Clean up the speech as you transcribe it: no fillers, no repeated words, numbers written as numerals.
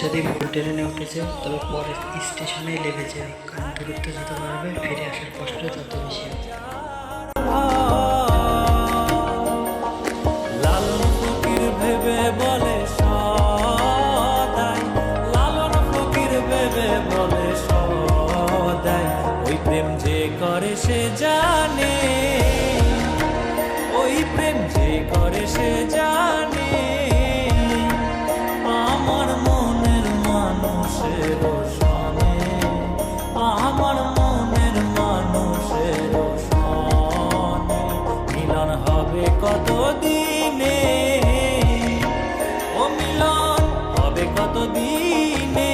যদি ভুল ট্রেনে উঠেছে তবে পরের স্টেশনেই লেগে যায়, কারণ দূরত্ব যত বাড়বে ফিরে আসার কষ্ট তত বেশি হবে। লালন ফকির ভেবে বলে সদাই, লালন ফকির ভেবে বলে সদাই, ওই প্রেম যে করে সে জানে, ওই প্রেম যে করে সে জানে, আমার মনের মানুষের সনে, আমার মনের মানুষের সনে মিলন হবে কত দিনে, ও মিলন হবে কত দিনে।